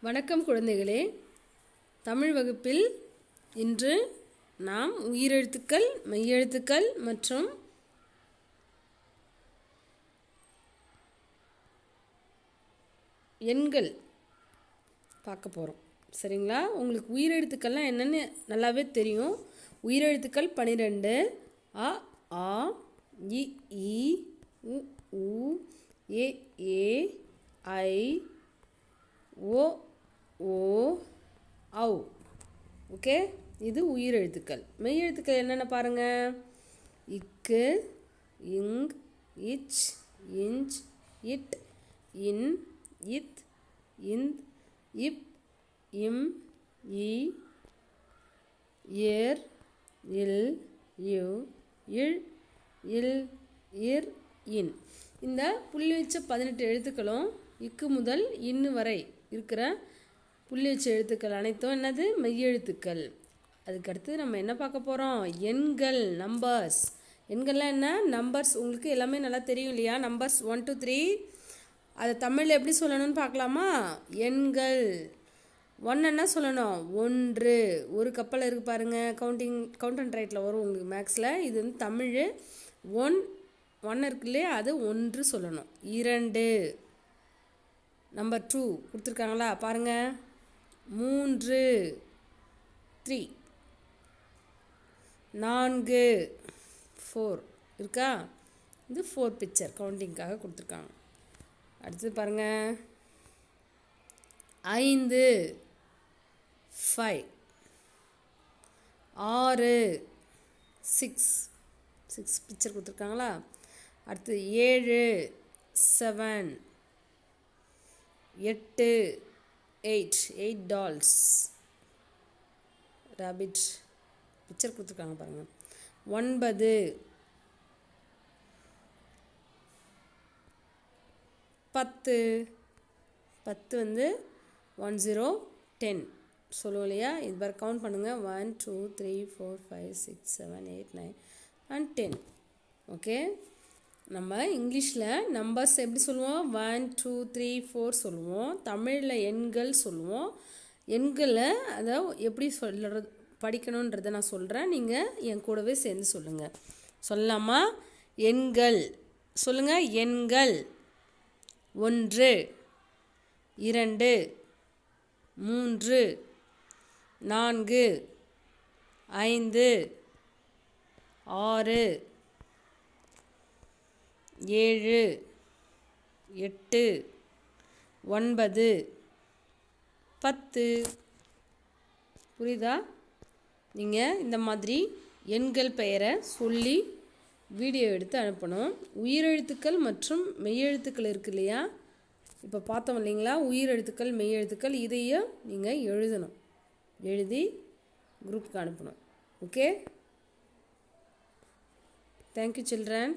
வணக்கம் குழந்தைகளே. தமிழ் வகுப்பில் இன்று நாம் உயிரெழுத்துக்கள், மெய்யெழுத்துக்கள் மற்றும் எண்கள் பார்க்க போகிறோம். சரிங்களா? உங்களுக்கு உயிரெழுத்துக்கள்லாம் என்னென்னு நல்லாவே தெரியும். உயிரெழுத்துக்கள் 12: அ, ஆ, இ, ஈ, உ, ஊ, ஏ, ஏ, ஐ, ஓ, ஓ, ஔ. ஓகே, இது உயிரெழுத்துக்கள். மெய்யெழுத்துக்கள் என்னென்ன பாருங்கள். இக்கு, இங், இச், இஞ்ச், இட், இன், இத், இந்த், இப், இம், இ, ஏர், இல், இவ், இழ், இல், இர், இன். இந்த புள்ளி வச்ச 18 எழுத்துக்களும் இக்கு முதல் இன்னு வரை இருக்கிற புள்ளி வச்ச எழுத்துக்கள் அனைத்தும் என்னது? மெய்யெழுத்துக்கள். அதுக்கடுத்து நம்ம என்ன பார்க்க போகிறோம்? எண்கள், நம்பர்ஸ். எண்கள்லாம் என்ன? நம்பர்ஸ். உங்களுக்கு எல்லாமே நல்லா தெரியும் இல்லையா? Numbers 1 to 3. அதை தமிழில் எப்படி சொல்லணும்னு பார்க்கலாமா? எண்கள். 1 என்ன சொல்லணும்? 1. ஒரு கப்பல் இருக்குது பாருங்கள், கவுண்ட் அண்ட் ரைட்டில் வரும் உங்களுக்கு மேக்ஸில். இது வந்து தமிழ். 1 இருக்கு இல்லையா, அது 1 சொல்லணும். 2. நம்பர் 2 கொடுத்துருக்காங்களா பாருங்கள். 3. 3. 4. 4 இருக்கா? இது 4 பிக்சர் கவுண்டிங்காக கொடுத்துருக்காங்க. அடுத்து பாருங்கள். 5. 5. 6. 6 பிக்சர் கொடுத்துருக்காங்களா? அடுத்து 7. 7. 8. 8 டால்ஸ், ராபிட் பிக்சர் கொடுத்துருக்காங்க பாருங்கள். 9. 10. 10 வந்து 1 0 10 சொல்லுவோம் இல்லையா? இது பாரு, கவுண்ட் பண்ணுங்கள். 1 2 3 4 5 6 7 8 9 and 10. ஓகே, நம்ம இங்கிலீஷில் நம்பர்ஸ் எப்படி சொல்லுவோம்? 1 2 3 4 சொல்லுவோம். தமிழில் எண்கள் சொல்லுவோம். எண்களை அதை எப்படி சொல்கிறது படிக்கணுன்றதை நான் சொல்கிறேன். நீங்கள் என் கூடவே சேர்ந்து சொல்லுங்கள். சொல்லலாமா? எண்கள் சொல்லுங்கள். எண்கள் 1 2 3 4 5 6 7 8 9 10. புரியுதா? நீங்கள் இந்த மாதிரி எண்கள் பெயரை சொல்லி வீடியோ எடுத்து அனுப்பணும். உயிரெழுத்துக்கள் மற்றும் மெய்யெழுத்துக்கள் இருக்கு இல்லையா? இப்போ பார்த்தோம் இல்லைங்களா? உயிரெழுத்துக்கள், மெய்யெழுத்துக்கள், இதையும் நீங்கள் எழுதணும். எழுதி குரூப்புக்கு அனுப்பணும். Okay, thank you children.